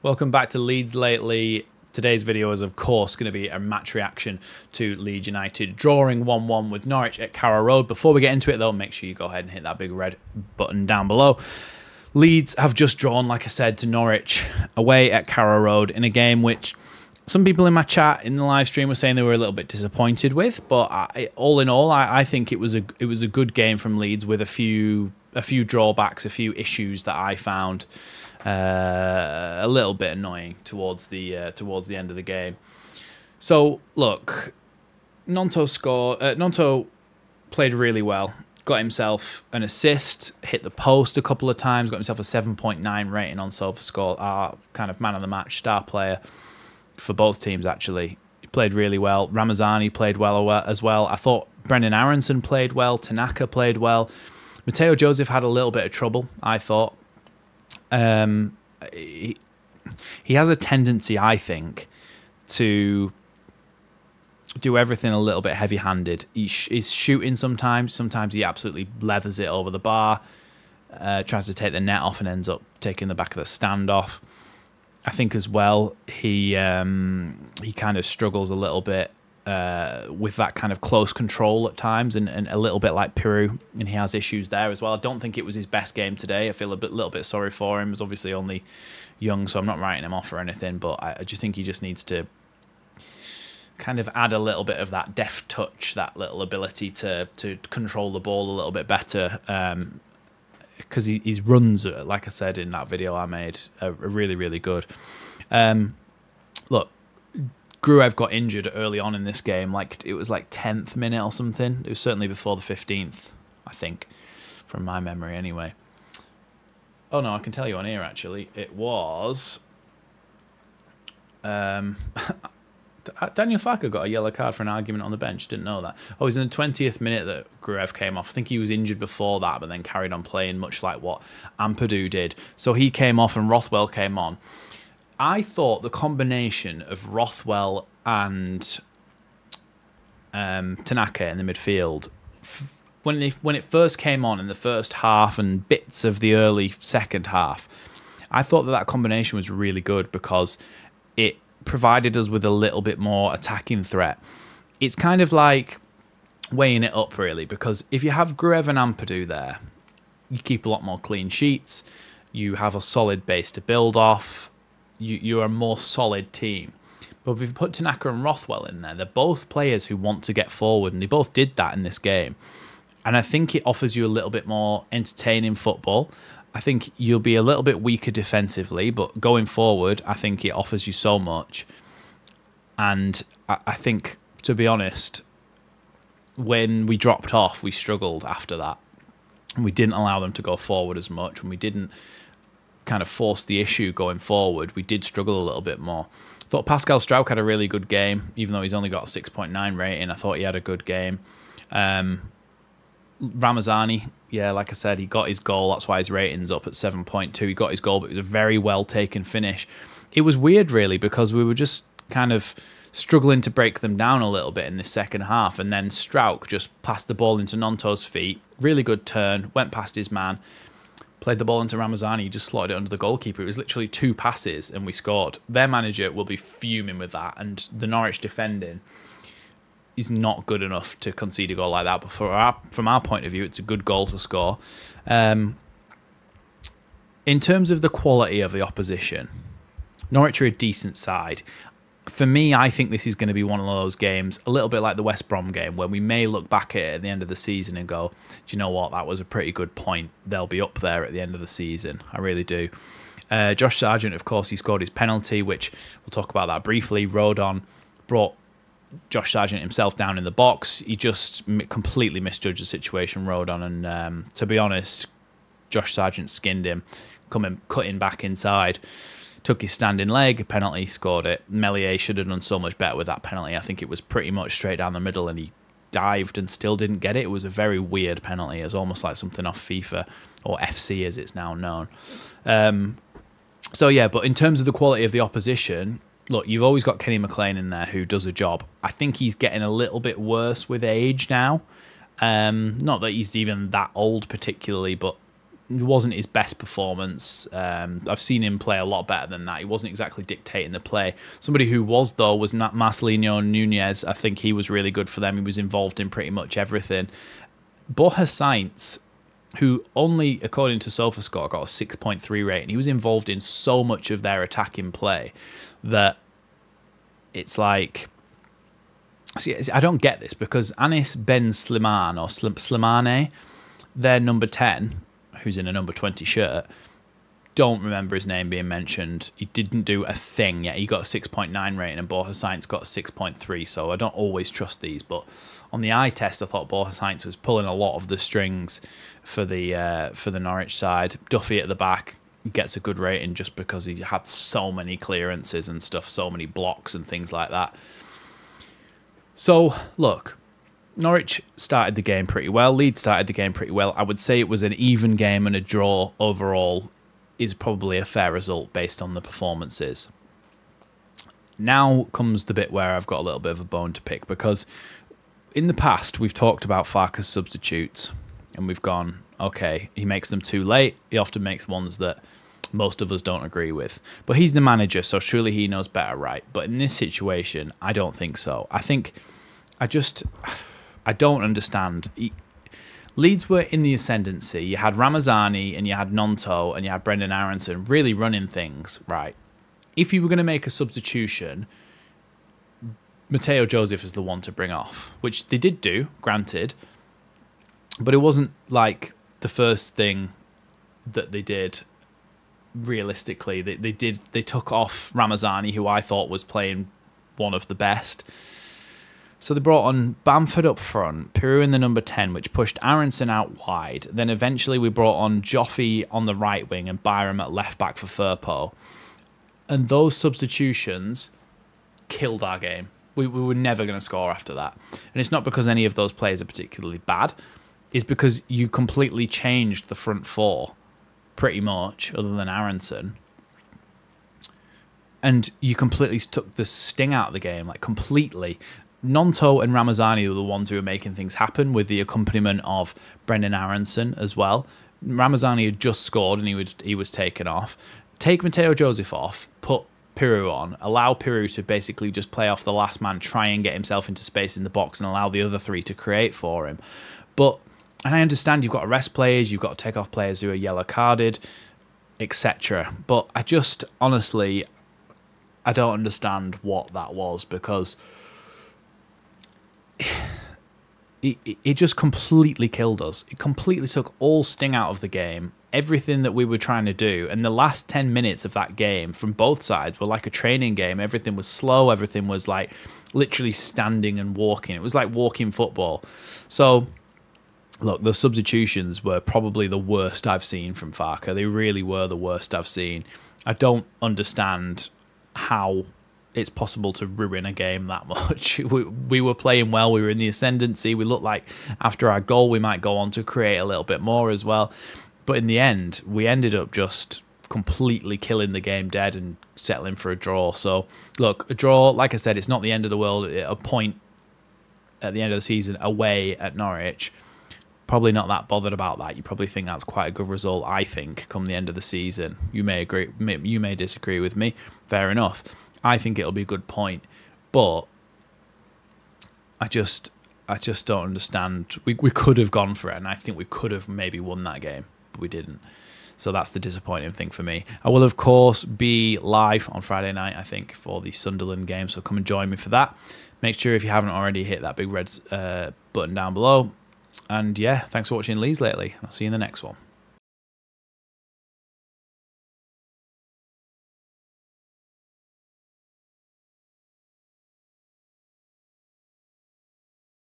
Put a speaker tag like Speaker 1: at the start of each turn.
Speaker 1: Welcome back to Leeds Lately. Today's video is, of course, going to be a match reaction to Leeds United drawing 1-1 with Norwich at Carrow Road. Before we get into it, though, make sure you go ahead and hit that big red button down below. Leeds have just drawn, like I said, to Norwich away at Carrow Road in a game which some people in my chat in the live stream were saying they were a little bit disappointed with. But all in all, I think it was a good game from Leeds with a few drawbacks, a few issues that I found a little bit annoying towards the end of the game. So look, Nonto played really well. Got himself an assist, hit the post a couple of times, got himself a 7.9 rating on SofaScore. Our kind of man of the match, star player for both teams actually. He played really well. Ramazani played well as well. I thought Brendan Aronson played well. Tanaka played well. Mateo Joseph had a little bit of trouble, I thought. He has a tendency, I think, to do everything a little bit heavy-handed. He's shooting sometimes. Sometimes he absolutely leathers it over the bar, tries to take the net off and ends up taking the back of the stand off. I think as well he kind of struggles a little bit with that kind of close control at times, and a little bit like Peru, and he has issues there as well. I don't think it was his best game today. I feel a little bit sorry for him. He's obviously only young, so I'm not writing him off or anything, but I just think he just needs to kind of add a little bit of that deft touch, that little ability to control the ball a little bit better, because his runs, like I said in that video I made, are really, really good. Look, Gruev got injured early on in this game, like it was like 10th minute or something. It was certainly before the 15th, I think, from my memory anyway. Oh no, I can tell you on here actually. It was Daniel Farke got a yellow card for an argument on the bench. Didn't know that. Oh, it was in the 20th minute that Gruev came off. I think he was injured before that, but then carried on playing, much like what Ampadu did. So he came off and Rothwell came on. I thought the combination of Rothwell and Tanaka in the midfield, when it first came on in the first half and bits of the early second half, I thought that combination was really good because it provided us with a little bit more attacking threat. It's kind of like weighing it up, really, because if you have Gruev and Ampadu there, you keep a lot more clean sheets, you have a solid base to build off, you're a more solid team. But if you put Tanaka and Rothwell in there, they're both players who want to get forward, and they both did that in this game. And I think it offers you a little bit more entertaining football. I think you'll be a little bit weaker defensively, but going forward, I think it offers you so much. And I think, to be honest, when we dropped off, we struggled after that. And we didn't allow them to go forward as much, and we didn't kind of force the issue going forward. We did struggle a little bit more. I thought Pascal Struijk had a really good game, even though he's only got a 6.9 rating. I thought he had a good game. Ramazani, yeah, like I said, he got his goal. That's why his rating's up at 7.2. He got his goal, but it was a very well-taken finish. It was weird, really, because we were just kind of struggling to break them down a little bit in this second half, and then Struijk just passed the ball into Nonto's feet. Really good turn, went past his man, played the ball into Ramazani, he just slotted it under the goalkeeper. It was literally 2 passes and we scored. Their manager will be fuming with that, and the Norwich defending is not good enough to concede a goal like that. But from our point of view, it's a good goal to score. In terms of the quality of the opposition, Norwich are a decent side. For me, I think this is going to be one of those games, a little bit like the West Brom game, where we may look back at the end of the season and go, do you know what, that was a pretty good point. They'll be up there at the end of the season. I really do. Josh Sargent, of course, he scored his penalty, which we'll talk about that briefly. Rodon brought Josh Sargent himself down in the box. He just completely misjudged the situation, Rodon, and to be honest, Josh Sargent skinned him, cutting back inside. Took his standing leg, penalty, scored it. Meslier should have done so much better with that penalty. I think it was pretty much straight down the middle, and he dived and still didn't get it. It was a very weird penalty. It was almost like something off FIFA, or FC as it's now known. So yeah, but in terms of the quality of the opposition, look, you've always got Kenny McLean in there who does a job. I think he's getting a little bit worse with age now. Not that he's even that old particularly, but wasn't his best performance. I've seen him play a lot better than that. He wasn't exactly dictating the play. Somebody who was, though, was not Marcelino Nunez. I think he was really good for them. He was involved in pretty much everything. Borja Sainz, who only, according to SofaScore, got a 6.3 rating. He was involved in so much of their attacking play that it's like... See, I don't get this, because Anis Ben Slimane, or Slimane, their number 10, who's in a number 20 shirt, don't remember his name being mentioned. He didn't do a thing yet. He got a 6.9 rating, and Borja Sainz got a 6.3, so I don't always trust these, but on the eye test, I thought Borja Sainz was pulling a lot of the strings for the Norwich side. Duffy at the back gets a good rating just because he had so many clearances and stuff, so many blocks and things like that. So, look, Norwich started the game pretty well. Leeds started the game pretty well. I would say it was an even game, and a draw overall is probably a fair result based on the performances. Now comes the bit where I've got a little bit of a bone to pick, because in the past we've talked about FARKES substitutes, and we've gone, okay, he makes them too late. He often makes ones that most of us don't agree with. But he's the manager, so surely he knows better, right? But in this situation, I don't think so. I don't understand. Leeds were in the ascendancy. You had Ramazani and you had Nonto and you had Brendan Aronson really running things, right? If you were going to make a substitution, Mateo Joseph is the one to bring off, which they did do, granted, but it wasn't like the first thing that they did. Realistically, they took off Ramazani, who I thought was playing one of the best. So they brought on Bamford up front, Peru in the number 10, which pushed Aronson out wide. Then eventually we brought on Joffe on the right wing and Byram at left back for Firpo. And those substitutions killed our game. We were never going to score after that. And it's not because any of those players are particularly bad. It's because you completely changed the front four, pretty much, other than Aronson. And you completely took the sting out of the game, like completely. Nonto and Ramazani were the ones who were making things happen, with the accompaniment of Brendan Aronson as well. Ramazani had just scored and he was taken off. Take Mateo Joseph off, put Peru on, allow Peru to basically just play off the last man, try and get himself into space in the box and allow the other three to create for him. And I understand you've got to rest players, you've got to take off players who are yellow carded, etc. But I just, honestly, I don't understand what that was, because it just completely killed us. It completely took all sting out of the game, everything that we were trying to do. And the last 10 minutes of that game from both sides were like a training game. Everything was slow. Everything was like literally standing and walking. It was like walking football. So, look, the substitutions were probably the worst I've seen from FARKES. They really were the worst I've seen. I don't understand how it's possible to ruin a game that much. We were playing well. We were in the ascendancy. We looked like after our goal we might go on to create a little bit more as well. But in the end, we ended up just completely killing the game dead and settling for a draw. So, look, a draw, like I said, it's not the end of the world. A point at the end of the season away at Norwich, probably not that bothered about that. You probably think that's quite a good result, I think, come the end of the season. You may agree, you may disagree with me. Fair enough. I think it'll be a good point, but I just don't understand. We could have gone for it, and I think we could have maybe won that game, but we didn't. So that's the disappointing thing for me. I will, of course, be live on Friday night, I think, for the Sunderland game, so come and join me for that. Make sure, if you haven't already, hit that big red button down below. And yeah, thanks for watching Leeds Lately. I'll see you in the next one.